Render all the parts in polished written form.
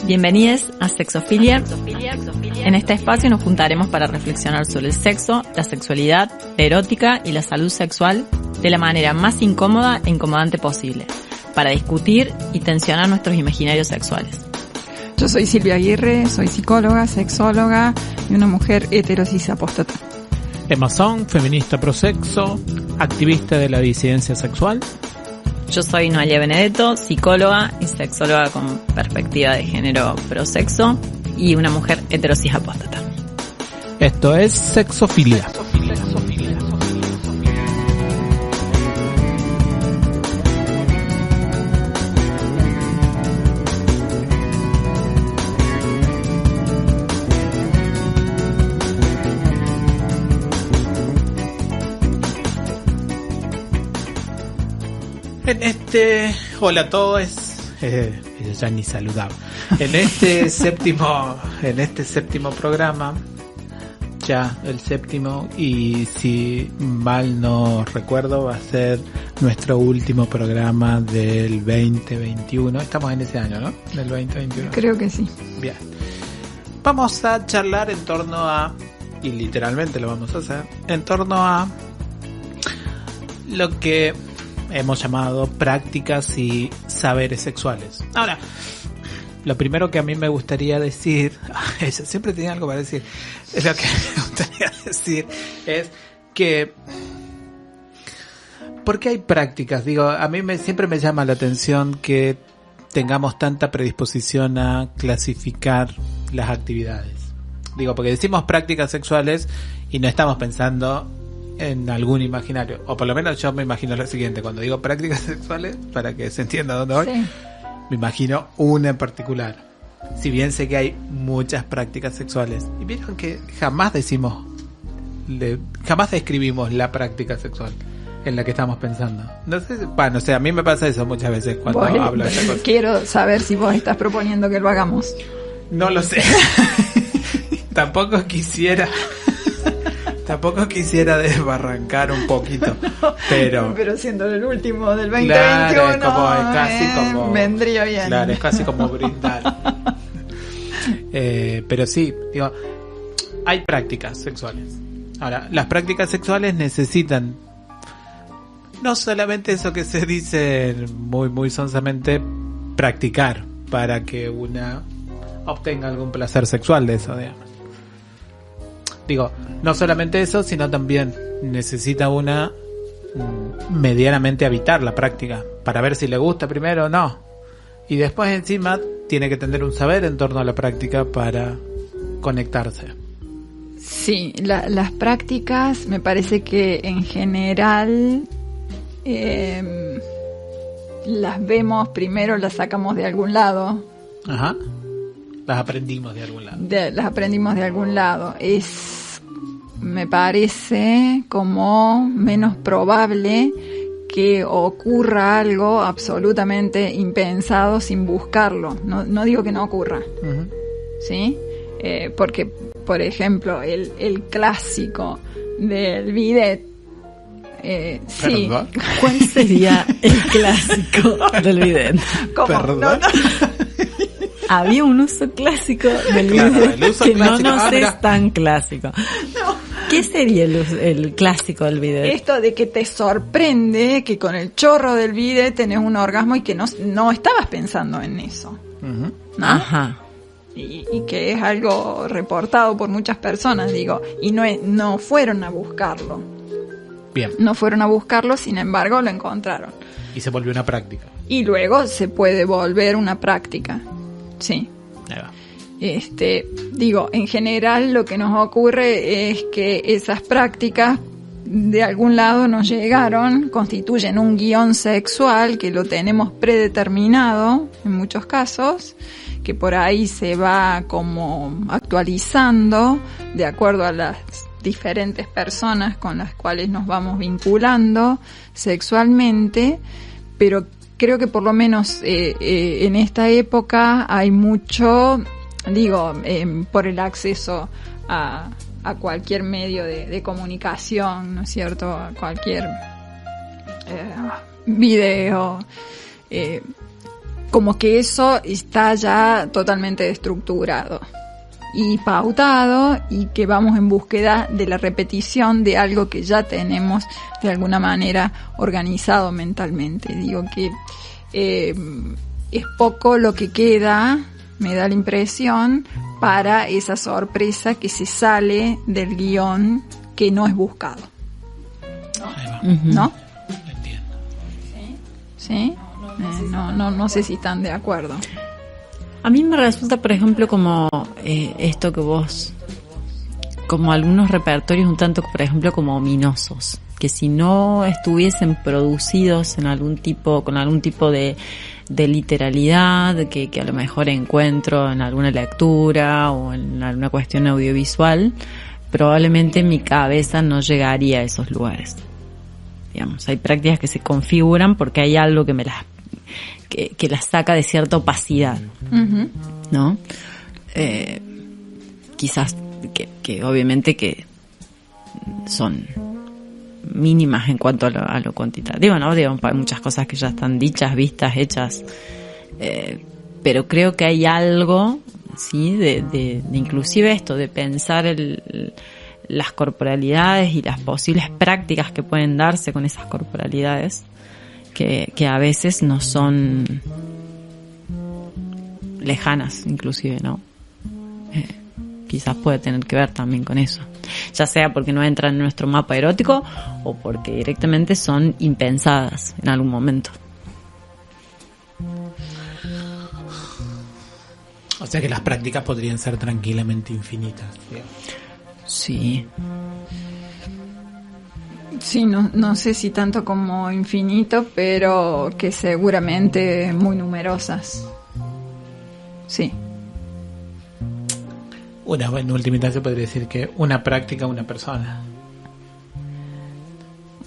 Bienvenidos a Sexofilia. En este espacio nos juntaremos para reflexionar sobre el sexo, la sexualidad, la erótica y la salud sexual de la manera más incómoda e incomodante posible, para discutir y tensionar nuestros imaginarios sexuales. Yo soy Silvia Aguirre, soy psicóloga, sexóloga y una mujer heterosis apóstata. Emma Song, feminista prosexo, activista de la disidencia sexual. Yo soy Noelia Benedetto, psicóloga y sexóloga con perspectiva de género prosexo y una mujer heterosis apóstata. Esto es Sexofilia. Hola a todos, ya ni saludaba. En este séptimo programa, ya el séptimo, y si mal no recuerdo, va a ser nuestro último programa del 2021. Estamos en ese año, ¿no? Del 2021. Creo que sí. Bien. Vamos a charlar en torno a, y literalmente lo vamos a hacer, en torno a lo que hemos llamado prácticas y saberes sexuales. Ahora, lo primero que a mí me gustaría decir, ella siempre tenía algo para decir, lo que me gustaría decir es que, ¿por qué hay prácticas? Digo, a mí siempre me llama la atención que tengamos tanta predisposición a clasificar las actividades. Digo, porque decimos prácticas sexuales y no estamos pensando en algún imaginario, o por lo menos yo me imagino lo siguiente: cuando digo prácticas sexuales, para que se entienda dónde voy, sí, me imagino una en particular, si bien sé que hay muchas prácticas sexuales, y vieron que jamás describimos la práctica sexual en la que estamos pensando. No sé, a mí me pasa eso muchas veces cuando hablo de esta cosa. Quiero saber si vos estás proponiendo que lo hagamos. No lo sé. Tampoco quisiera desbarrancar un poquito, pero siendo el último del 2021, claro, es casi como vendría bien. Claro, es casi como brindar. Pero sí, digo, hay prácticas sexuales. Ahora, las prácticas sexuales necesitan no solamente eso que se dice muy muy sonsamente, practicar para que una obtenga algún placer sexual de eso, digamos. Digo, no solamente eso, sino también necesita una medianamente habitar la práctica para ver si le gusta primero o no. Y después encima tiene que tener un saber en torno a la práctica para conectarse. Sí, las prácticas me parece que en general las vemos primero, las sacamos de algún lado. Ajá. Las aprendimos de algún lado. Las aprendimos de algún lado. Me parece como menos probable que ocurra algo absolutamente impensado sin buscarlo. No digo que no ocurra. Uh-huh. ¿Sí? Porque, por ejemplo, el clásico del bidet. Sí. ¿Cuál sería el clásico del bidet? ¿Cómo? ¿Perdón? No. Había un uso clásico del bidet que clásico, no es tan clásico. No. ¿Qué sería el clásico del bidet? Esto de que te sorprende que con el chorro del bidet tenés un orgasmo y que no estabas pensando en eso. Uh-huh. ¿No? Ajá. Y que es algo reportado por muchas personas, digo, y no fueron a buscarlo. Bien. No fueron a buscarlo, sin embargo lo encontraron. Y se volvió una práctica. Y luego se puede volver una práctica. Sí. Ahí va. Digo, en general lo que nos ocurre es que esas prácticas de algún lado nos llegaron, constituyen un guión sexual que lo tenemos predeterminado en muchos casos, que por ahí se va como actualizando de acuerdo a las diferentes personas con las cuales nos vamos vinculando sexualmente, pero creo que por lo menos en esta época hay mucho, por el acceso a cualquier medio de comunicación, ¿no es cierto? A cualquier video, como que eso está ya totalmente estructurado y pautado, y que vamos en búsqueda de la repetición de algo que ya tenemos de alguna manera organizado mentalmente. Digo que es poco lo que queda, me da la impresión, para esa sorpresa que se sale del guión que no es buscado. ¿No? Entiendo. ¿Sí? No sé si están de acuerdo. A mí me resulta, por ejemplo, como esto que vos, como algunos repertorios un tanto, por ejemplo, como ominosos, que si no estuviesen producidos en algún tipo, con algún tipo de literalidad que a lo mejor encuentro en alguna lectura o en alguna cuestión audiovisual, probablemente mi cabeza no llegaría a esos lugares. Digamos, hay prácticas que se configuran porque hay algo que que las saca de cierta opacidad, ¿no? Quizás que obviamente que son mínimas en cuanto a lo cuantitativo, ¿no? Digo, hay muchas cosas que ya están dichas, vistas, hechas, pero creo que hay algo, sí, de inclusive esto, de pensar las corporalidades y las posibles prácticas que pueden darse con esas corporalidades, que a veces no son lejanas, inclusive, ¿no? Quizás puede tener que ver también con eso, ya sea porque no entran en nuestro mapa erótico o porque directamente son impensadas en algún momento. O sea que las prácticas podrían ser tranquilamente infinitas, digamos. Sí. Sí, no sé si tanto como infinito, pero que seguramente muy numerosas. Sí. En última instancia podría decir que una práctica, una persona.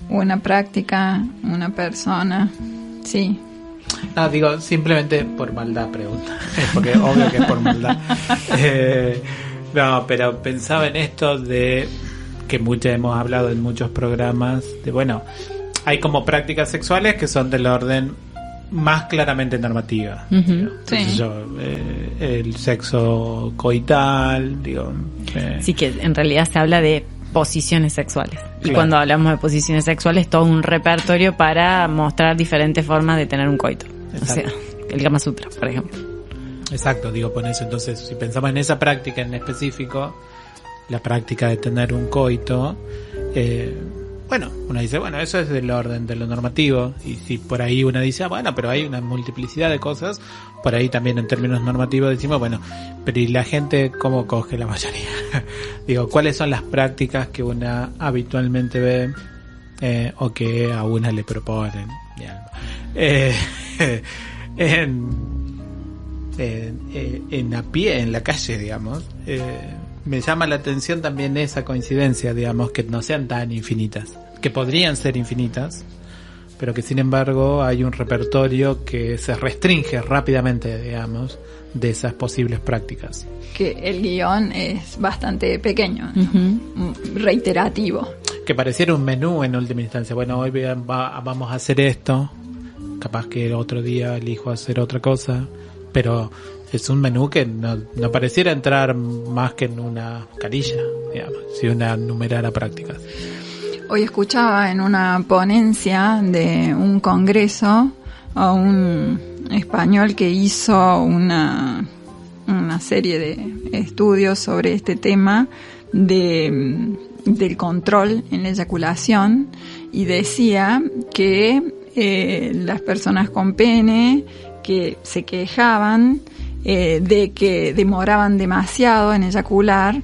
Una práctica, una persona, sí. No, digo, simplemente por maldad pregunta, porque obvio que es por maldad. No, pero pensaba en esto de que hemos hablado en muchos programas, de bueno, hay como prácticas sexuales que son del orden más claramente normativa. Sí. El sexo coital, digo. Sí, que en realidad se habla de posiciones sexuales. Y Claro. cuando hablamos de posiciones sexuales, todo un repertorio para mostrar diferentes formas de tener un coito. Exacto. O sea, el Kama Sutra, por ejemplo. Exacto, digo, por eso. Entonces, si pensamos en esa práctica en específico, la práctica de tener un coito, bueno, uno dice, bueno, eso es del orden de lo normativo, y si por ahí uno dice, bueno, pero hay una multiplicidad de cosas, por ahí también en términos normativos decimos, bueno, pero ¿y la gente cómo coge la mayoría? Digo, ¿cuáles son las prácticas que una habitualmente ve o que a una le proponen? En a pie, en la calle, digamos, me llama la atención también esa coincidencia, digamos, que no sean tan infinitas, que podrían ser infinitas, pero que sin embargo hay un repertorio que se restringe rápidamente, digamos, de esas posibles prácticas. Que el guión es bastante pequeño, reiterativo. Que pareciera un menú en última instancia. Bueno, hoy vamos a hacer esto, capaz que el otro día elijo hacer otra cosa, pero es un menú que no pareciera entrar más que en una carilla, digamos, si una numerara prácticas. Hoy escuchaba en una ponencia de un congreso a un español que hizo una serie de estudios sobre este tema del control en la eyaculación, y decía que las personas con pene que se quejaban de que demoraban demasiado en eyacular,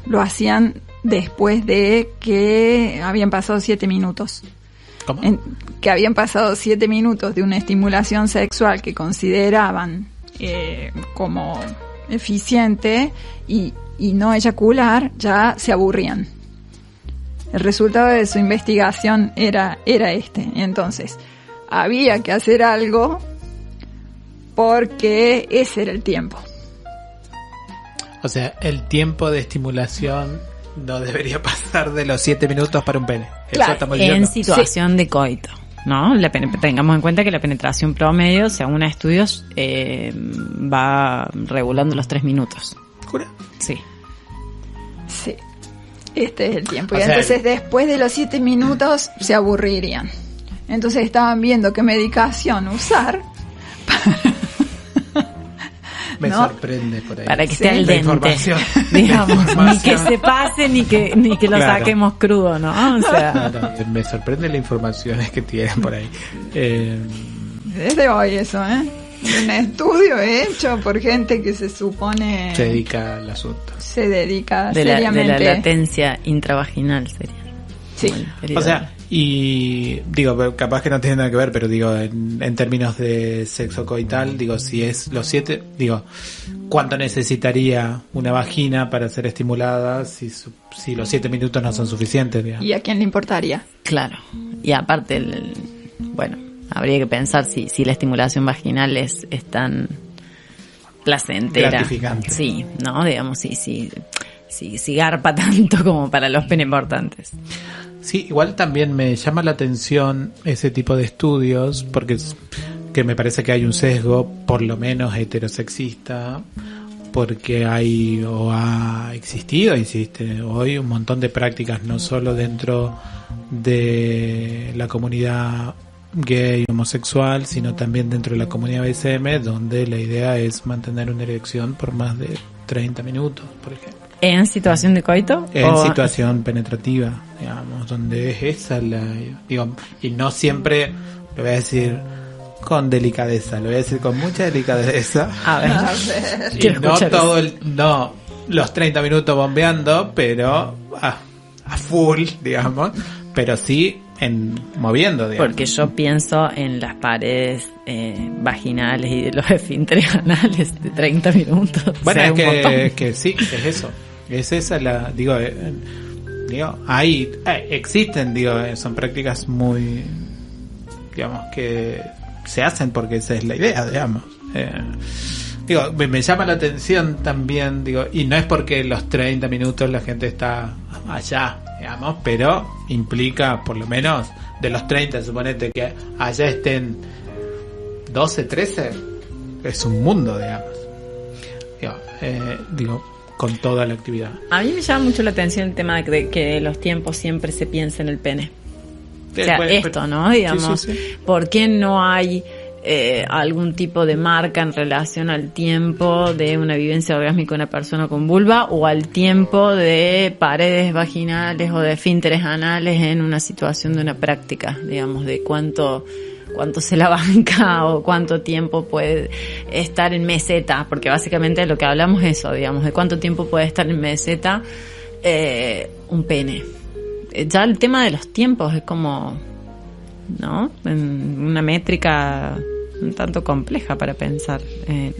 lo hacían después de que habían pasado 7 minutos. ¿Cómo? Que habían pasado 7 minutos de una estimulación sexual que consideraban como eficiente y no eyacular, ya se aburrían. El resultado de su investigación era este. Entonces, había que hacer algo porque ese era el tiempo. O sea, el tiempo de estimulación no debería pasar de los 7 minutos para un pene. Claro, Eso estamos diciendo. En situación de coito. ¿no? Tengamos en cuenta que la penetración promedio, según estudios, va regulando los 3 minutos. ¿Jura? Sí. Sí. Este es el tiempo. O Y sea, entonces después de los 7 minutos se aburrirían. Entonces estaban viendo qué medicación usar. Me ¿no? sorprende por ahí. Para que Sí. esté al La dente, información. digamos, ni que Información. se pase ni que lo Claro. saquemos crudo, ¿no? O sea, No, me sorprende la información que tienen por ahí. Desde hoy eso, ¿eh? Un estudio hecho por gente que se supone Se dedica al asunto. se dedica de la seriamente. latencia intravaginal sería. Sí. Como el periodo. O sea, y digo, capaz que no tiene nada que ver, pero digo, en términos de sexo coital, digo, si es los 7, digo, ¿cuánto necesitaría una vagina para ser estimulada si los 7 minutos no son suficientes? Digamos? ¿Y a quién le importaría? Claro. Y aparte, bueno, habría que pensar si la estimulación vaginal es tan placentera. Gratificante. Sí, ¿no? Digamos, si garpa tanto como para los peneportantes. Sí, igual también me llama la atención ese tipo de estudios porque que me parece que hay un sesgo, por lo menos heterosexista, porque ha existido, existe hoy un montón de prácticas, no solo dentro de la comunidad gay homosexual, sino también dentro de la comunidad BSM, donde la idea es mantener una erección por más de 30 minutos, por ejemplo. ¿En situación de coito? En situación penetrativa, digamos, donde es esa digo, y no siempre, lo voy a decir con delicadeza, lo voy a decir con mucha delicadeza. A ver. ver. Y Quiero no escuchar no los 30 minutos bombeando, pero a full, digamos, pero sí moviendo, digamos. Porque yo pienso en las paredes vaginales y de los esfínteres anales de 30 minutos. Bueno, O sea, es un montón. que sí, es eso. Es esa digo, ahí existen, digo, son prácticas muy, digamos, que se hacen porque esa es la idea, digamos. Digo, me llama la atención también, digo, y no es porque los 30 minutos la gente está allá, digamos, pero implica por lo menos de los 30, suponete que allá estén 12, 13, es un mundo, digamos. Digo, con toda la actividad. A mí me llama mucho la atención el tema de que los tiempos siempre se piensa en el pene. O sea, esto, ¿no? Digamos, sí. ¿por qué no hay algún tipo de marca en relación al tiempo de una vivencia orgásmica de una persona con vulva o al tiempo de paredes vaginales o de esfínteres anales en una situación de una práctica, digamos, de cuánto se la banca o cuánto tiempo puede estar en meseta, porque básicamente de lo que hablamos es eso, digamos, de cuánto tiempo puede estar en meseta un pene. Ya el tema de los tiempos es como, ¿no? Una métrica un tanto compleja para pensar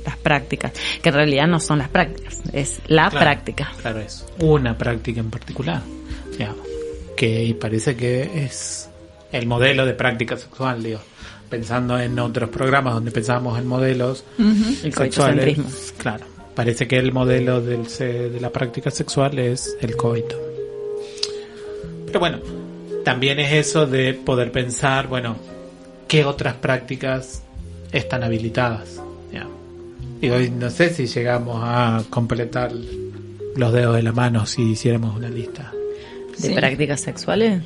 las prácticas, que en realidad no son las prácticas, es la práctica. Claro, es una práctica en particular, digamos, que parece que es el modelo de práctica sexual, digo, pensando en otros programas donde pensábamos en modelos El coitocentrismo. claro, parece que el modelo de la práctica sexual es el coito. Pero bueno, también es eso de poder pensar, bueno, ¿qué otras prácticas están habilitadas? Ya. Digo, no sé si llegamos a completar los dedos de la mano si hiciéramos una lista. ¿De Sí. prácticas sexuales?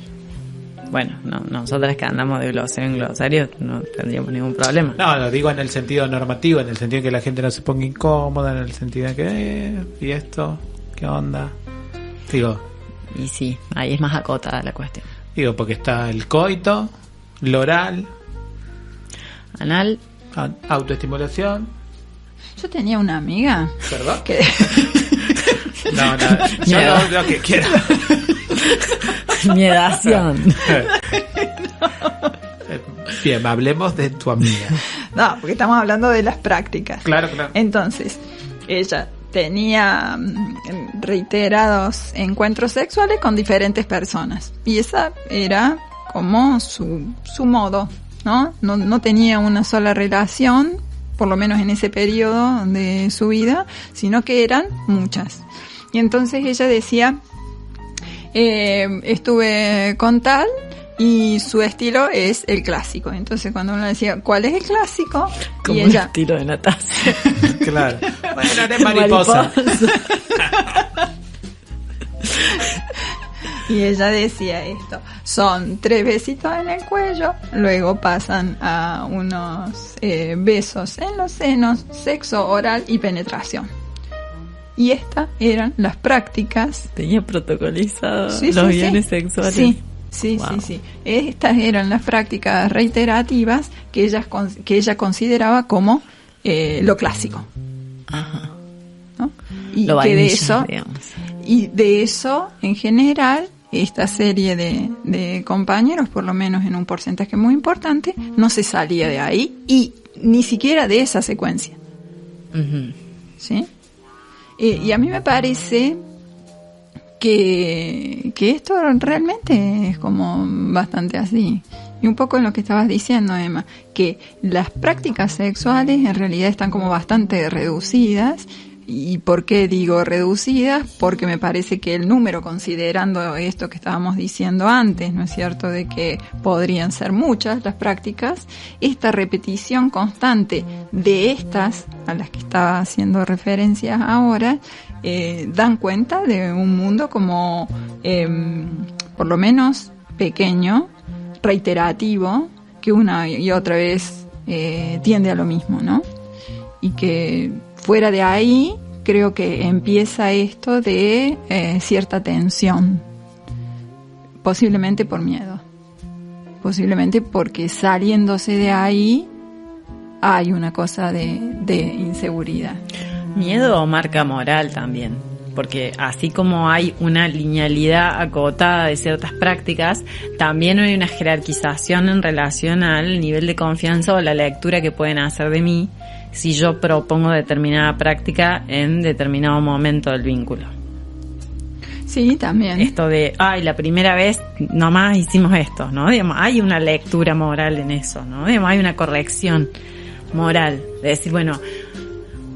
Bueno, no, nosotras que andamos de glosario en glosario no tendríamos ningún problema. No, lo digo en el sentido normativo, en el sentido de que la gente no se ponga incómoda, en el sentido de que, ¿y esto? ¿Qué onda? Digo, Y sí, ahí es más acotada la cuestión. porque está el coito, lo oral, Anal, autoestimulación, Yo tenía una amiga ¿verdad? que No, yo lo que quiera. miedación. Bien, hablemos de tu amiga. no, porque estamos hablando de las prácticas. Claro. Entonces, ella tenía reiterados encuentros sexuales con diferentes personas. Y esa era como su modo, ¿no? No tenía una sola relación, por lo menos en ese periodo de su vida, sino que eran muchas. Y entonces ella decía, estuve con tal Y su estilo es el clásico. Entonces cuando uno decía, ¿cuál es el clásico? Como y un ella, estilo de natación. Claro. Bueno, de mariposa. Y ella decía esto, son 3 besitos en el cuello, luego pasan a unos besos en los senos, sexo oral y penetración. Y estas eran las prácticas. Tenía protocolizado Sí, los sí, guiones sí. sexuales. Sí, Wow. sí. Estas eran las prácticas reiterativas que ella consideraba como lo clásico. Ajá. ¿No? Y Lo que vainilla, digamos. y de eso, en general, esta serie de compañeros, por lo menos en un porcentaje muy importante, no se salía de ahí y ni siquiera de esa secuencia. Ujú. ¿Sí? Y a mí me parece que esto realmente es como bastante así. Y un poco en lo que estabas diciendo, Emma, que las prácticas sexuales en realidad están como bastante reducidas. ¿Y por qué digo reducidas? Porque me parece que el número, considerando esto que estábamos diciendo antes, ¿no es cierto?, de que podrían ser muchas las prácticas, esta repetición constante de estas, a las que estaba haciendo referencia ahora, dan cuenta de un mundo como, por lo menos pequeño, reiterativo, que una y otra vez tiende a lo mismo, ¿no? Y que fuera de ahí creo que empieza esto de cierta tensión, posiblemente por miedo, posiblemente porque saliéndose de ahí hay una cosa de inseguridad. Miedo o marca moral también, porque así como hay una linealidad acotada de ciertas prácticas, también hay una jerarquización en relación al nivel de confianza o la lectura que pueden hacer de mí si yo propongo determinada práctica en determinado momento del vínculo. Sí, también. Esto de, la primera vez nomás hicimos esto, ¿no? Digamos, hay una lectura moral en eso, ¿no? Digamos, hay una corrección moral. De decir, bueno,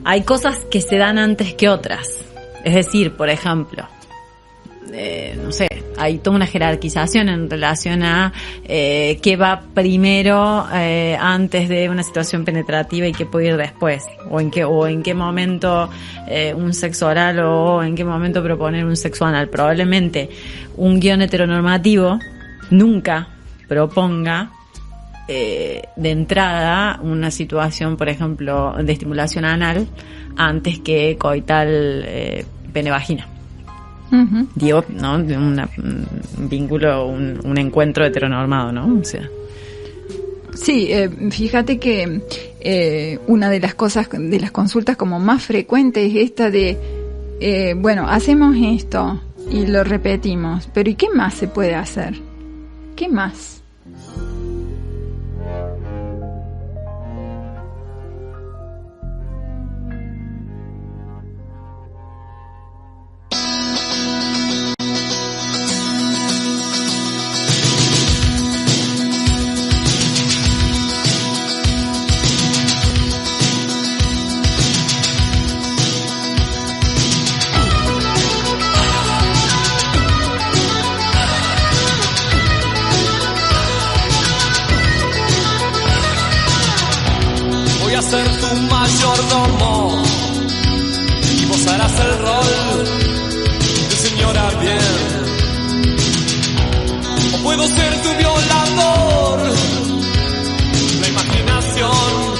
hay cosas que se dan antes que otras. Es decir, por ejemplo, no sé, hay toda una jerarquización en relación a qué va primero antes de una situación penetrativa y qué puede ir después, o en qué momento un sexo oral o en qué momento proponer un sexo anal. Probablemente un guión heteronormativo nunca proponga de entrada una situación, por ejemplo, de estimulación anal antes que coital pene-vagina. Uh-huh. Digo, ¿no? De un vínculo, un encuentro heteronormado, ¿no? O sea. Sí, fíjate que una de las cosas, de las consultas como más frecuentes es esta de, bueno, hacemos esto y lo repetimos, pero ¿y qué más se puede hacer? ¿Qué más? Ser tu mayordomo y vos harás el rol de señora bien, o puedo ser tu violador. La imaginación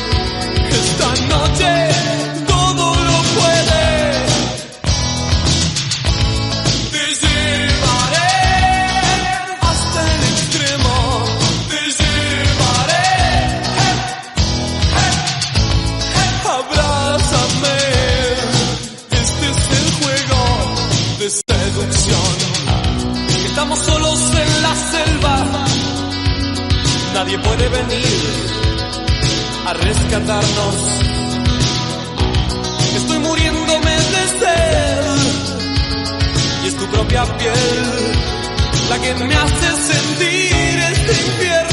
esta noche todo lo puede. Te llevaré hasta el extremo, te llevaré. Abrázame, este es el juego de seducción. Estamos solos en la selva, nadie puede venir a rescatarnos. Estoy muriéndome de sed y es tu propia piel la que me hace sentir este infierno.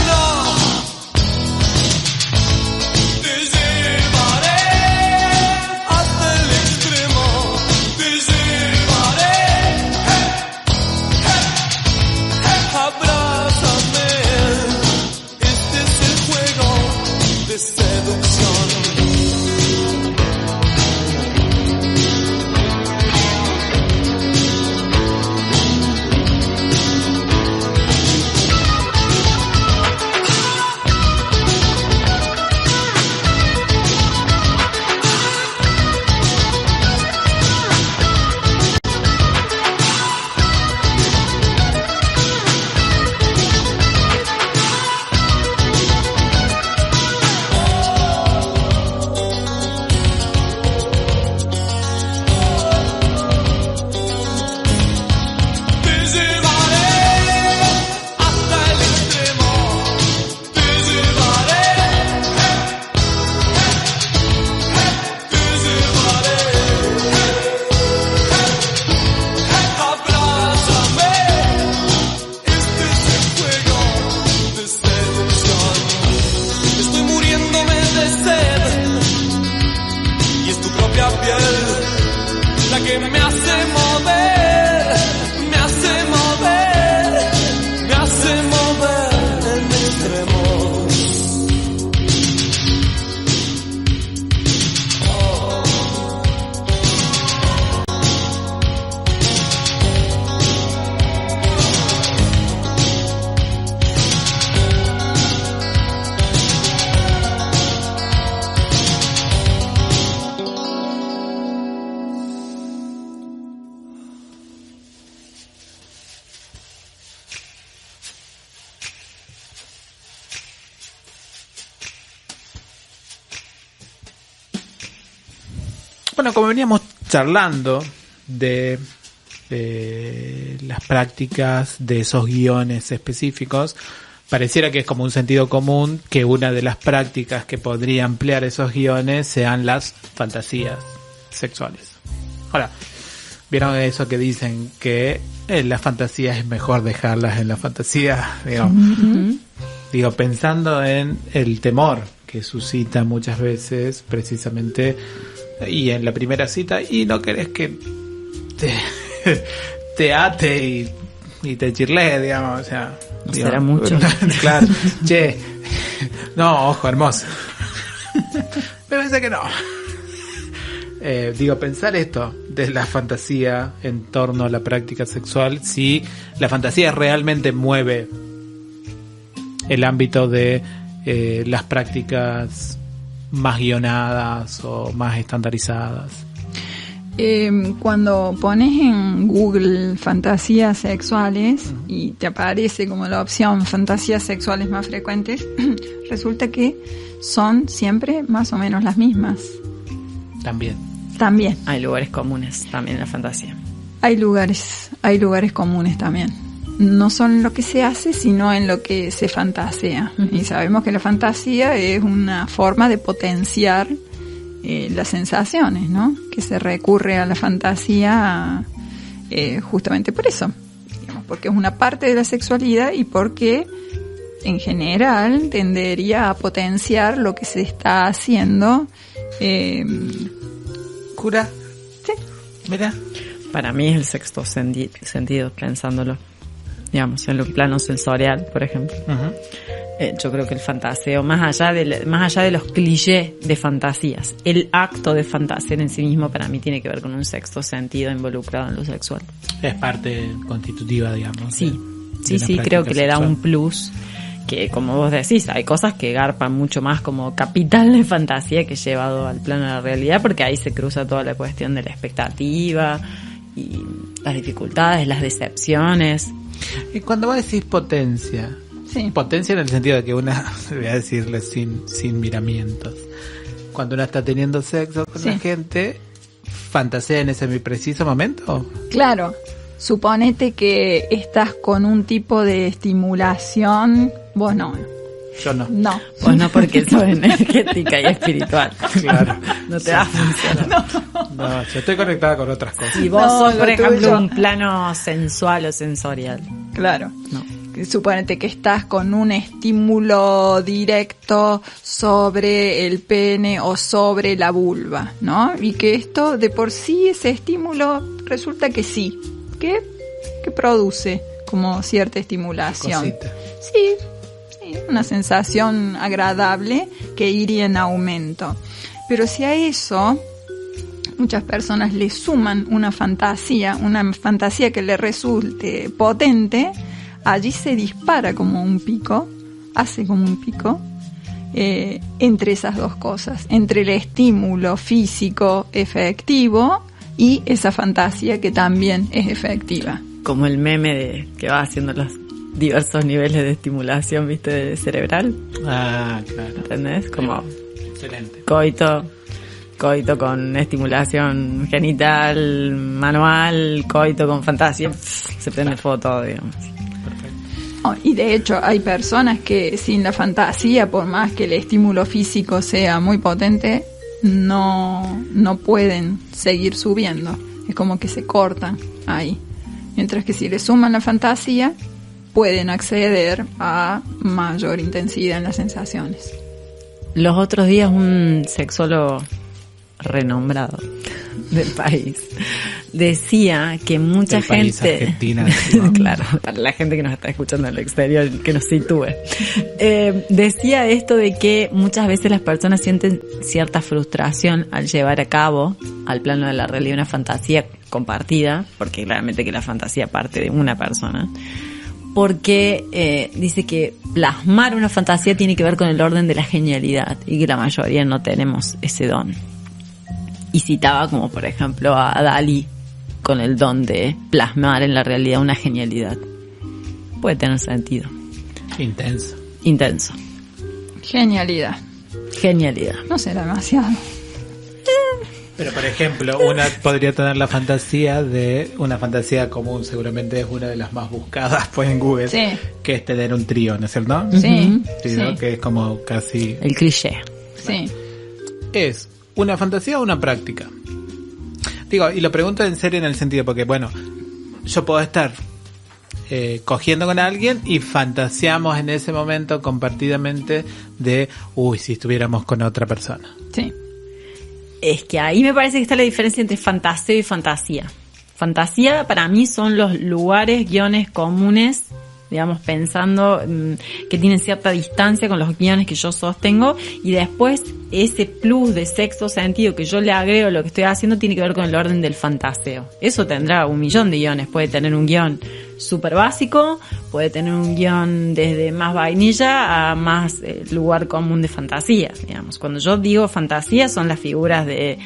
Abrázame. Bueno, como veníamos charlando de las prácticas de esos guiones específicos, pareciera que es como un sentido común que una de las prácticas que podría emplear esos guiones sean las fantasías sexuales. Ahora, ¿vieron eso que dicen que las fantasías es mejor dejarlas en la fantasía? Digo, pensando en el temor que suscita muchas veces precisamente y en la primera cita, y no querés que te ate y te chirlee, digamos, o sea, no será mucho. Claro, che, no, ojo, hermoso. Me parece que no. Digo, pensar esto de la fantasía en torno a la práctica sexual, si la fantasía realmente mueve el ámbito de las prácticas más guionadas o más estandarizadas. Cuando pones en Google fantasías sexuales y te aparece como la opción fantasías sexuales más frecuentes, resulta que son siempre más o menos las mismas. También. Hay lugares comunes también en la fantasía. Hay lugares comunes también. No son en lo que se hace, sino en lo que se fantasea. Y sabemos que la fantasía es una forma de potenciar las sensaciones, ¿no? Que se recurre a la fantasía justamente por eso, digamos, porque es una parte de la sexualidad y porque en general tendería a potenciar lo que se está haciendo. ¿Cura? Sí. Mira. Para mí es el sexto sentido, pensándolo. Digamos, en el plano sensorial, por ejemplo. Yo creo que el fantaseo, más allá de los clichés de fantasías, el acto de fantasear en sí mismo para mí tiene que ver con un sexto sentido involucrado en lo sexual. Es parte constitutiva, digamos. Sí, creo que le da un plus que, como vos decís, hay cosas que garpan mucho más como capital de fantasía que llevado al plano de la realidad, porque ahí se cruza toda la cuestión de la expectativa y las dificultades, las decepciones. Y cuando vos decís potencia, sí. Potencia en el sentido de que una, voy a decirle sin miramientos, cuando una está teniendo sexo con la gente, fantasea en ese preciso momento. Claro, suponete que estás con un tipo de estimulación, vos no. Yo no. No. Vos no, porque sos energética y espiritual. Claro. No te va a funcionar. No, yo estoy conectada con otras cosas. Si vos sos, por lo ejemplo, tuyo. un plano sensual o sensorial. Claro. No. Suponete que estás con un estímulo directo sobre el pene o sobre la vulva, ¿no? Y que esto, de por sí, ese estímulo resulta que sí, que produce como cierta estimulación. Cosita. Sí, una sensación agradable que iría en aumento. Pero si a eso muchas personas le suman una fantasía que le resulte potente, allí se dispara como un pico, hace como un pico, entre esas dos cosas, entre el estímulo físico efectivo y esa fantasía que también es efectiva. Como el meme de que va haciendo los diversos niveles de estimulación, ¿viste? De cerebral. Ah, claro. ¿Entendés? Como excelente. coito con estimulación genital, manual, coito con fantasía. Se prende fuego todo, digamos. Oh, y de hecho hay personas que sin la fantasía, por más que el estímulo físico sea muy potente, no pueden seguir subiendo. Es como que se cortan ahí. Mientras que si le suman la fantasía, pueden acceder a mayor intensidad en las sensaciones. Los otros días un sexólogo renombrado del país decía que mucha del país, gente Argentina, claro, para la gente que nos está escuchando en el exterior, que nos sitúe, decía esto de que muchas veces las personas sienten cierta frustración al llevar a cabo al plano de la realidad una fantasía compartida, porque claramente que la fantasía parte de una persona, porque dice que plasmar una fantasía tiene que ver con el orden de la genialidad y que la mayoría no tenemos ese don. Y citaba como por ejemplo a Dalí con el don de plasmar en la realidad una genialidad. Puede tener sentido. Intenso. Genialidad. Genialidad. No será demasiado. Pero por ejemplo, una podría tener la fantasía de, una fantasía común, seguramente es una de las más buscadas pues en Google, Sí. que es tener un trío, ¿no es cierto? Sí, Sí, sí, ¿no? Que es como casi... El cliché. sí. ¿Es una fantasía o una práctica? Digo, y lo pregunto en serio en el sentido, porque bueno, yo puedo estar cogiendo con alguien y fantaseamos en ese momento compartidamente de, uy, si estuviéramos con otra persona. Sí. Es que ahí me parece que está la diferencia entre fantaseo y fantasía. Fantasía para mí son los lugares, guiones comunes, digamos, pensando que tienen cierta distancia con los guiones que yo sostengo, y después ese plus de sexto sentido que yo le agrego a lo que estoy haciendo tiene que ver con el orden del fantaseo. Eso tendrá 1.000.000 de guiones. Puede tener un guión súper básico, puede tener un guión desde más vainilla a más lugar común de fantasía, digamos. Cuando yo digo fantasía son las figuras de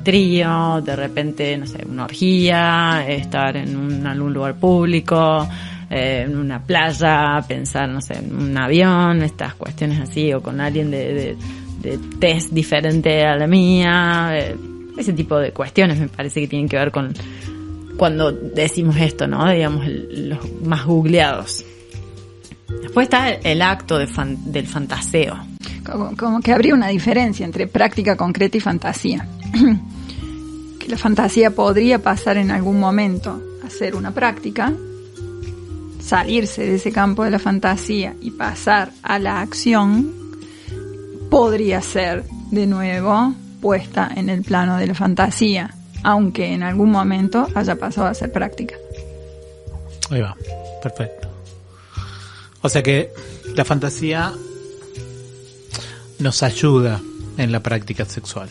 trío, de repente, no sé, una orgía, estar en algún lugar público, en una playa, pensar, no sé, en un avión, estas cuestiones así, o con alguien de tez diferente a la mía, ese tipo de cuestiones me parece que tienen que ver con cuando decimos esto, ¿no? Digamos, los más googleados. Después está el acto del fantaseo. Como que habría una diferencia entre práctica concreta y fantasía. Que la fantasía podría pasar en algún momento a ser una práctica, salirse de ese campo de la fantasía y pasar a la acción, podría ser de nuevo puesta en el plano de la fantasía, aunque en algún momento haya pasado a ser práctica. Ahí va, perfecto. O sea que la fantasía nos ayuda en la práctica sexual,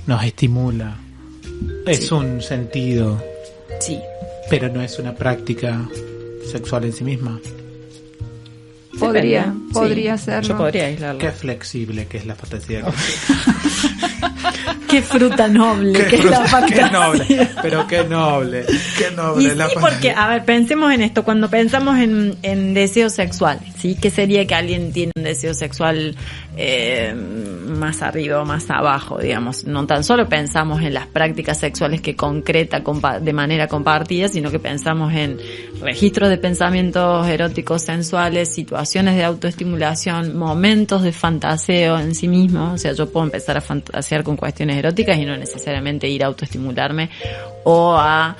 nos estimula, es Sí. un sentido, Sí. pero no es una práctica sexual en sí misma. Podría Sí. serlo. Yo podría aislarlo. Qué flexible que es la fantasía. Qué fruta noble que es la fantasía. Qué noble, pero qué noble Y la sí, fantasía. porque, a ver, pensemos en esto, cuando pensamos en deseo sexual, ¿sí? ¿Qué sería que alguien tiene un deseo sexual más arriba o más abajo, digamos? No tan solo pensamos en las prácticas sexuales que concreta de manera compartida, sino que pensamos en registros de pensamientos eróticos, sensuales, situaciones de autoestimulación, momentos de fantaseo en sí mismo. O sea, yo puedo empezar a fantasear con cuestiones eróticas y no necesariamente ir a autoestimularme o a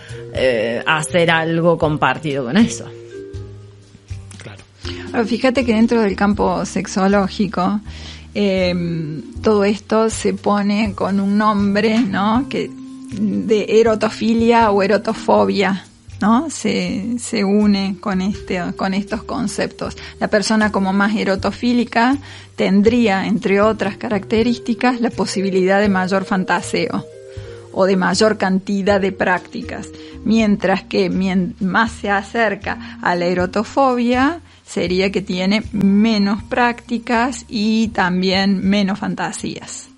hacer algo compartido con eso. Claro. Ahora, fíjate que dentro del campo sexológico todo esto se pone con un nombre, ¿no? Que de erotofilia o erotofobia, ¿no? Se une con estos conceptos. La persona como más erotofílica tendría, entre otras características, la posibilidad de mayor fantaseo o de mayor cantidad de prácticas, mientras que más se acerca a la erotofobia sería que tiene menos prácticas y también menos fantasías.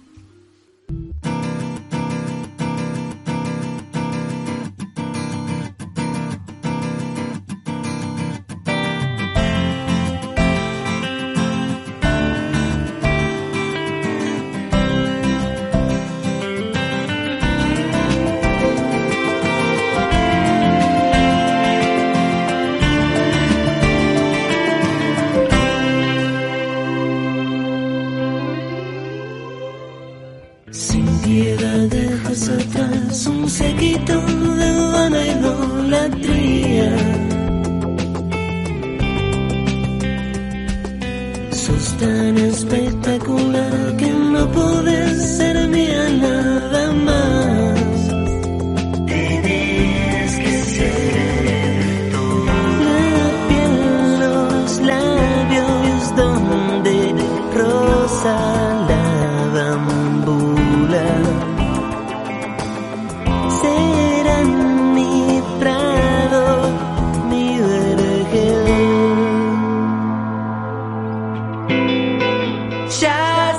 Sin piedad dejas atrás un séquito de vana idolatría. Sos tan espectacular que no podés ser mía nada más. Tenés que ser tú. La piel, los labios donde rosa la bambula serán mi prado, mi vergel. Ya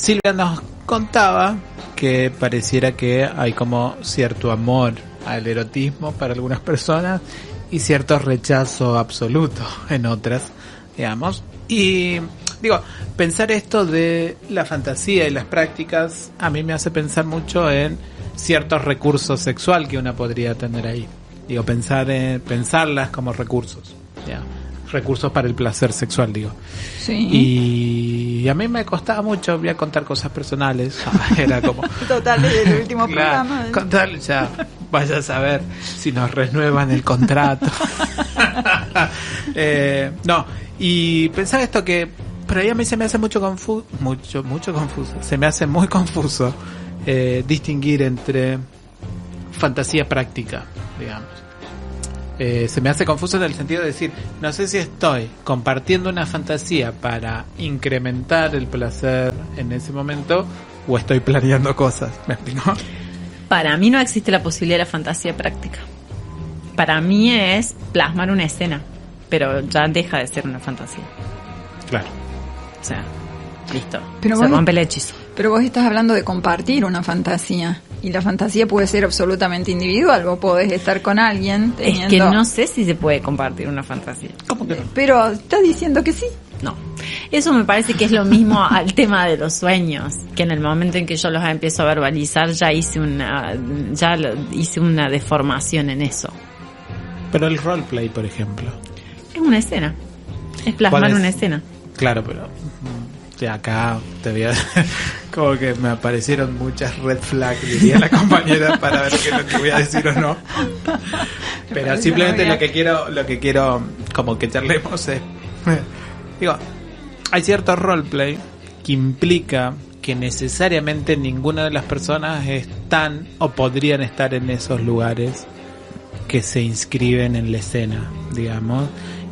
Silvia nos contaba que pareciera que hay como cierto amor al erotismo para algunas personas y cierto rechazo absoluto en otras, digamos. Y digo, pensar esto de la fantasía y las prácticas a mí me hace pensar mucho en ciertos recursos sexual que una podría tener ahí. Digo, pensarlas como recursos, ¿ya? Recursos para el placer sexual, digo. Sí. Y a mí me costaba mucho, voy a contar cosas personales. Era como... Total, desde el último Claro, programa. contarle ya, vaya a saber si nos renuevan el contrato. No, y pensar esto que por ahí a mí se me hace mucho confuso, se me hace muy confuso distinguir entre fantasía práctica, digamos. Se me hace confuso en el sentido de decir, no sé si estoy compartiendo una fantasía para incrementar el placer en ese momento o estoy planeando cosas, ¿me explico? Para mí no existe la posibilidad de la fantasía práctica. Para mí es plasmar una escena, pero ya deja de ser una fantasía. Claro. O sea, listo. Pero se vos- rompe el hechizo. Pero vos estás hablando de compartir una fantasía. Y la fantasía puede ser absolutamente individual. Vos podés estar con alguien teniendo... Es que no sé si se puede compartir una fantasía. ¿Cómo que no? Pero estás diciendo que sí. No. Eso me parece que es lo mismo al tema de los sueños, que en el momento en que yo los empiezo a verbalizar ya hice una deformación en eso. Pero el roleplay, por ejemplo. Es una escena. Es plasmar ¿Cuál es? una escena. Claro, pero de acá te voy a... Como que me aparecieron muchas red flags, diría la compañera, para ver qué es lo que voy a decir o no. Pero simplemente lo que quiero como que charlemos es... Digo, hay cierto roleplay que implica que necesariamente ninguna de las personas están o podrían estar en esos lugares que se inscriben en la escena, digamos,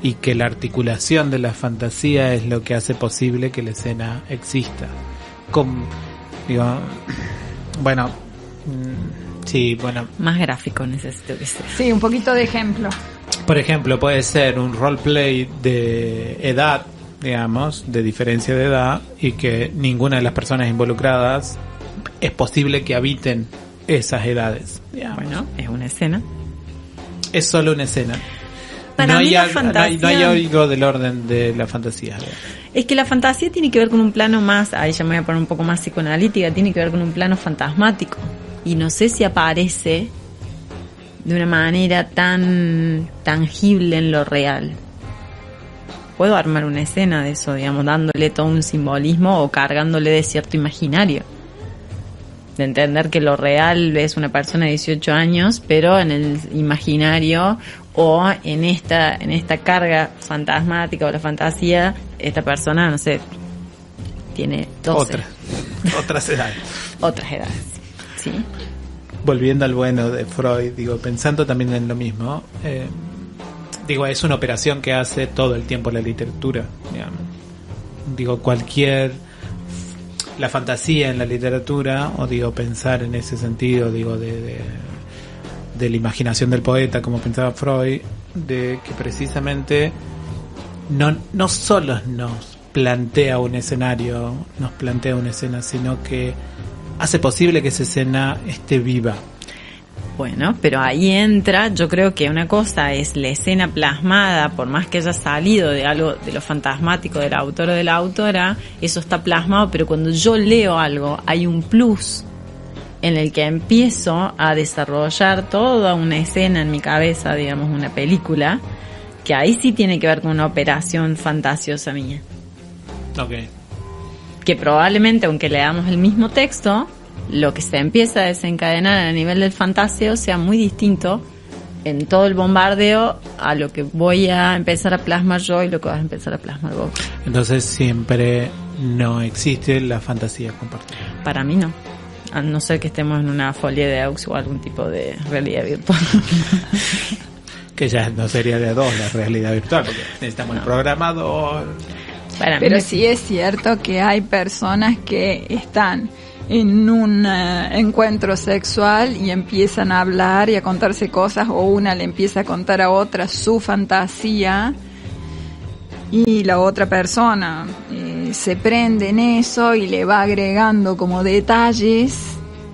y que la articulación de la fantasía es lo que hace posible que la escena exista. Más gráfico necesito que sea. Sí, un poquito de ejemplo. Por ejemplo, puede ser un roleplay de edad, digamos, de diferencia de edad, y que ninguna de las personas involucradas es posible que habiten esas edades, digamos. Bueno, es una escena. Es solo una escena. Para mí la no hay fantasía- algo del orden de la fantasía. Es que la fantasía tiene que ver con un plano más, ahí ya me voy a poner un poco más psicoanalítica, tiene que ver con un plano fantasmático. Y no sé si aparece de una manera tan tangible en lo real. Puedo armar una escena de eso, digamos, dándole todo un simbolismo o cargándole de cierto imaginario. De entender que lo real es una persona de 18 años, pero en el imaginario o en esta carga fantasmática o la fantasía, esta persona, no sé, tiene 12. Otras edades. Otras edades. Sí. Volviendo al bueno de Freud, digo, pensando también en lo mismo, digo, es una operación que hace todo el tiempo la literatura, digamos. Digo, la fantasía en la literatura, o digo, pensar en ese sentido, digo, de la imaginación del poeta, como pensaba Freud, de que precisamente no solo nos plantea un escenario, nos plantea una escena, sino que hace posible que esa escena esté viva. Bueno, pero ahí entra, yo creo que una cosa es la escena plasmada, por más que haya salido de algo de lo fantasmático del autor o de la autora, eso está plasmado, pero cuando yo leo algo hay un plus en el que empiezo a desarrollar toda una escena en mi cabeza, digamos una película, que ahí sí tiene que ver con una operación fantasiosa mía. Okay. Que probablemente, aunque leamos el mismo texto, lo que se empieza a desencadenar a nivel del fantaseo sea muy distinto en todo el bombardeo a lo que voy a empezar a plasmar yo y lo que vas a empezar a plasmar vos. Entonces siempre no existe la fantasía compartida. Para mí no. A no ser que estemos en una folie de aux o algún tipo de realidad virtual. Que ya no sería de dos la realidad virtual, porque necesitamos el programador. Para mí Pero me- sí es cierto que hay personas que están en un encuentro sexual y empiezan a hablar y a contarse cosas, o una le empieza a contar a otra su fantasía y la otra persona se prende en eso y le va agregando como detalles,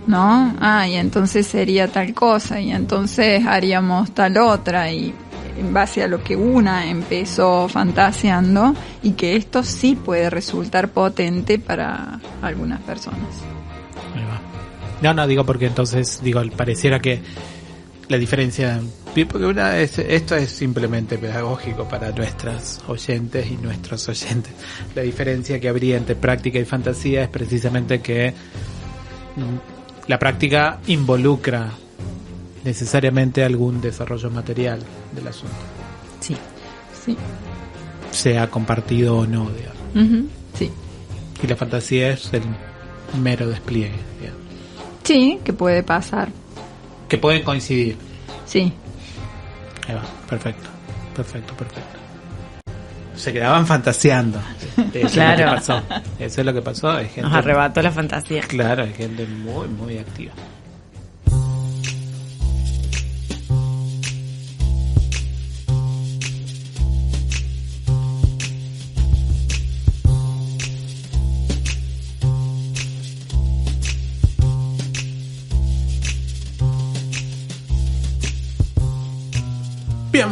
¿no? Y entonces sería tal cosa, y entonces haríamos tal otra, y en base a lo que una empezó fantaseando, y que esto sí puede resultar potente para algunas personas. Ahí va. No, digo porque entonces, pareciera que la diferencia, porque esto es simplemente pedagógico para nuestras oyentes y nuestros oyentes. La diferencia que habría entre práctica y fantasía es precisamente que la práctica involucra necesariamente algún desarrollo material del asunto. Sí. Sí. Sea compartido o no, digamos. Ujú, sí. Y la fantasía es el mero despliegue, digamos. Sí, que puede pasar. Que pueden coincidir. Sí. Ahí va, perfecto. Se quedaban fantaseando. Eso Claro. es lo que pasó. Eso es lo que pasó. Hay gente, Nos arrebató la fantasía. claro, hay gente muy, muy activa. Bien,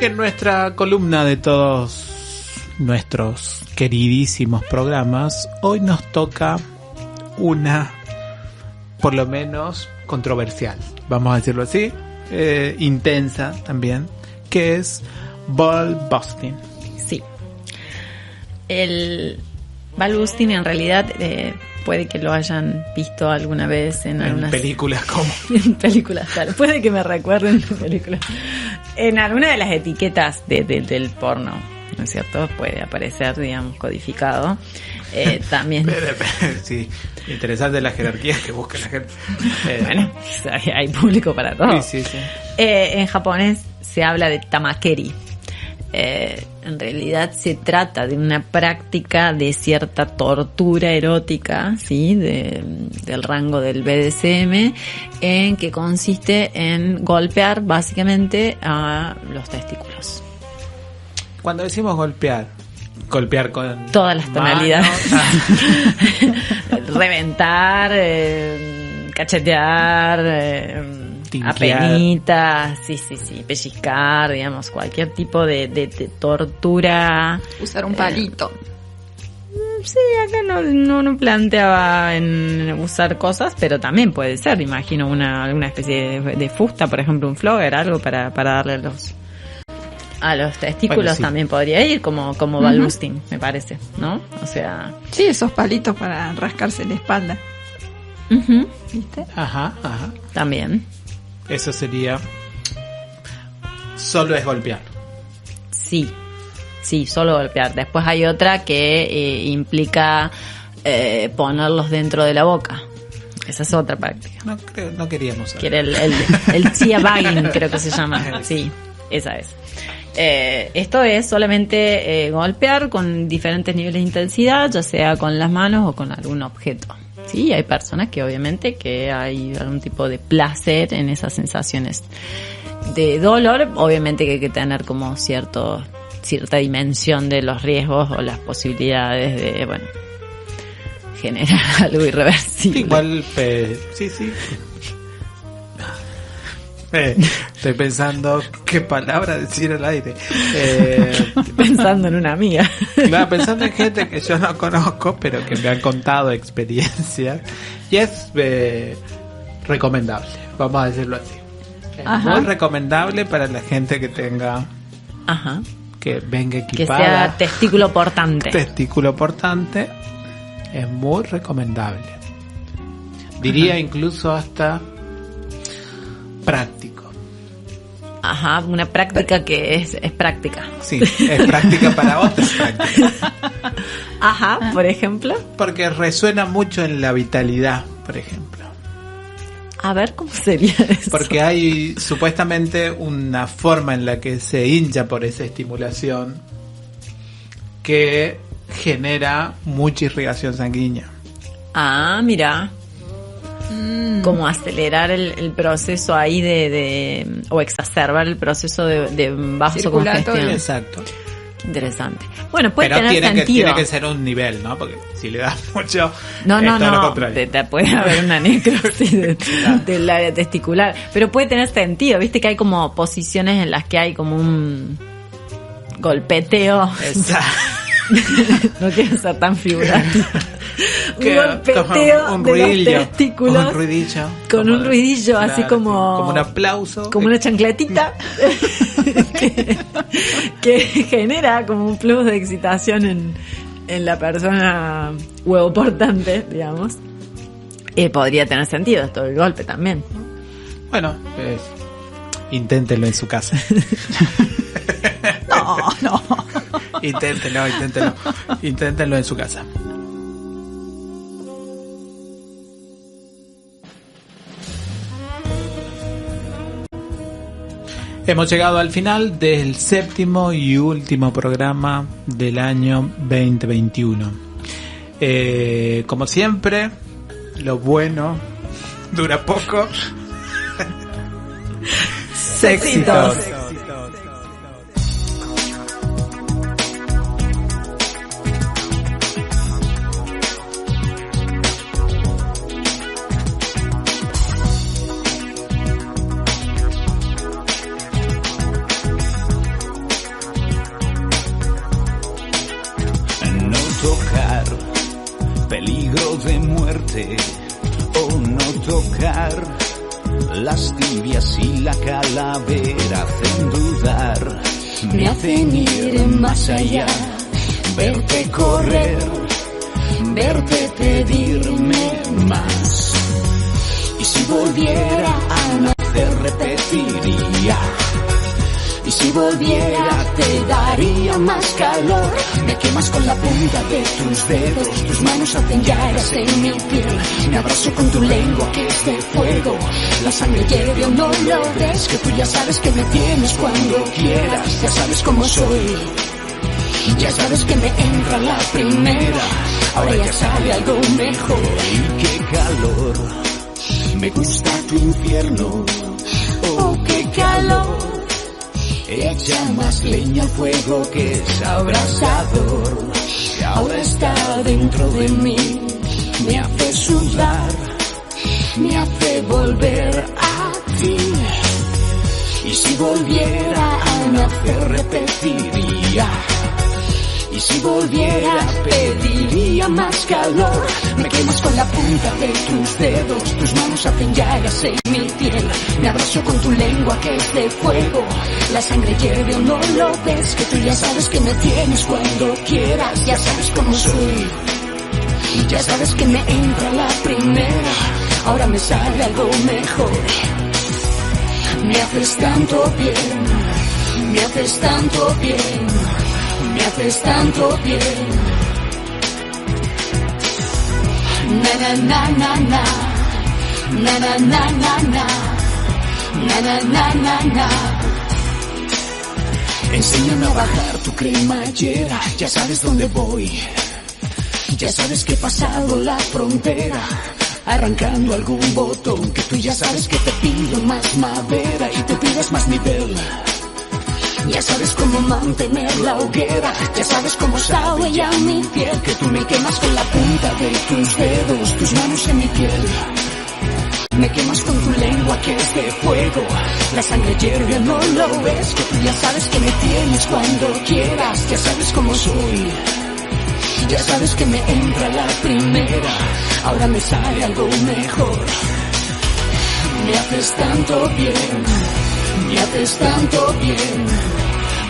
en nuestra columna de todos nuestros queridísimos programas, hoy nos toca una, por lo menos, controversial, vamos a decirlo así, intensa también, que es ball busting. Sí. El ball busting en realidad puede que lo hayan visto alguna vez en algunas películas como... en películas tal. Puede que me recuerden de películas. En alguna de las etiquetas del porno, ¿no es cierto? Puede aparecer, digamos, codificado. También. Sí, interesante la jerarquía que busca la gente. Bueno, hay público para todo. Sí. En japonés se habla de tamakeri. En realidad se trata de una práctica de cierta tortura erótica, ¿sí? Del rango del BDSM, en que consiste en golpear básicamente a los testículos. Cuando decimos golpear con Todas las tonalidades. Reventar, cachetear, Tinquear. apenitas, sí, pellizcar, digamos, cualquier tipo de tortura. Usar un palito. Sí, acá no planteaba en usar cosas, pero también puede ser, imagino, alguna especie de fusta, por ejemplo, un flogger, algo para darle a los testículos. Bueno, sí. También podría ir como ball busting, me parece, ¿no? O sea... Sí, esos palitos para rascarse la espalda. ujú, ¿Viste? Ajá. también. Eso sería... Solo es golpear. Sí, solo golpear. Después hay otra que implica ponerlos dentro de la boca. Esa es otra práctica. No queríamos saber. Que era el chiabagging, creo que se llama. Sí, esa es. Esto es solamente golpear con diferentes niveles de intensidad, ya sea con las manos o con algún objeto. Sí, hay personas que obviamente que hay algún tipo de placer en esas sensaciones de dolor. Obviamente que hay que tener como cierta dimensión de los riesgos o las posibilidades de, bueno, generar algo irreversible. Igual, sí. Estoy pensando qué palabra decir al aire. Pensando en una amiga. Claro, pensando en gente que yo no conozco, pero que me han contado experiencias. Y es recomendable, vamos a decirlo así. Es Ajá. muy recomendable para la gente que tenga, Ajá. que venga Que equipada. sea testículo portante. Testículo portante. Es muy recomendable. Diría incluso hasta práctico. Ajá, una práctica que es práctica. Sí, es práctica para otras prácticas. Ajá, por ejemplo. Porque resuena mucho en la vitalidad, por ejemplo. A ver, ¿cómo sería eso? Porque hay supuestamente una forma en la que se hincha por esa estimulación que genera mucha irrigación sanguínea. Ah, mira. Como acelerar el proceso ahí o exacerbar el proceso de vasocongestión. Exacto. Interesante. Bueno, puede Pero tener sentido. tiene que ser un nivel, ¿no? Porque si le das mucho, No, es todo lo no, contrario. te puede haber una necrosis del área testicular, pero puede tener sentido, viste que hay como posiciones en las que hay como un golpeteo. Exacto. No quiero ser tan figurativo. Un Que- golpeteo como un de ruidillo, los testículos un ruidillo, con como un ruidillo, así claro, como un aplauso, como una chancletita que genera como un plus de excitación en la persona huevo portante, digamos. Podría tener sentido esto del golpe también. Bueno, inténtenlo en su casa. No. Inténtenlo en su casa. Hemos llegado al final del 7º y último programa del año 2021. Como siempre, lo bueno dura poco. Éxitos. No tocar, peligro de muerte, o no tocar, las tibias y la calavera hacen dudar, me hacen ir más allá, verte correr, verte pedirme más, y si volviera a nacer repetiría. Y si volviera te daría más calor. Me quemas con la punta de tus dedos, tus manos hacen llagas en mi piel. Me abrazo con tu lengua que es de fuego. La sangre hierve o no lo ves, que tú ya sabes que me tienes cuando quieras. Ya sabes cómo soy, ya sabes que me entra la primera. Ahora ya sale algo mejor. Y qué calor, me gusta tu infierno. Oh, qué calor. Echa más leña al fuego que es abrasador. Y ahora está dentro de mí. Me hace sudar, me hace volver a ti. Y si volviera a nacer repetiría. Y si volviera pediría más calor. Me quemas con la punta de tus dedos, tus manos hacen llagas en mi piel. Me abrazo con tu lengua que es de fuego. La sangre hierve o no lo ves, que tú ya sabes que me tienes cuando quieras. Ya sabes cómo soy, ya sabes que me entra la primera. Ahora me sale algo mejor. Me haces tanto bien, me haces tanto bien. Me haces tanto bien. Na na na na na na na na na na na na na na. Enséñame a bajar tu cremallera. Ya sabes dónde voy, ya sabes que he pasado la frontera, arrancando algún botón que tú ya sabes que te pido más madera y te pides más nivel. Ya sabes cómo mantener la hoguera, ya sabes cómo sabe ya mi piel, que tú me quemas con la punta de tus dedos, tus manos en mi piel. Me quemas con tu lengua que es de fuego, la sangre hierve, no lo ves, que tú ya sabes que me tienes cuando quieras, ya sabes cómo soy, ya sabes que me entra la primera, ahora me sale algo mejor. Me haces tanto bien, me haces tanto bien,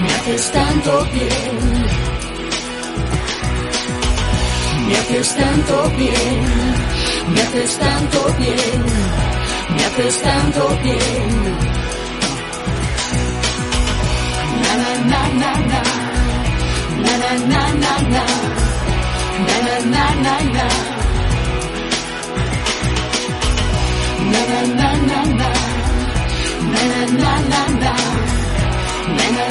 me haces tanto bien, me haces tanto bien, me haces tanto bien, me haces tanto bien. Na na na na na, na na na na na, na na na na na, na na na na na. Na na na na na, na na na na na, na na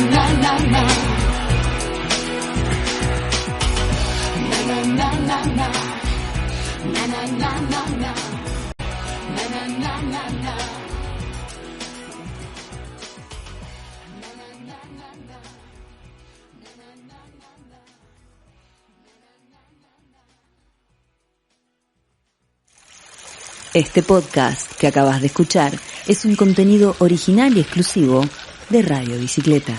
na na na, na na na na na, na na na na na. Na na na na na, na na na. Este podcast que acabas de escuchar es un contenido original y exclusivo de Radio Bicicleta.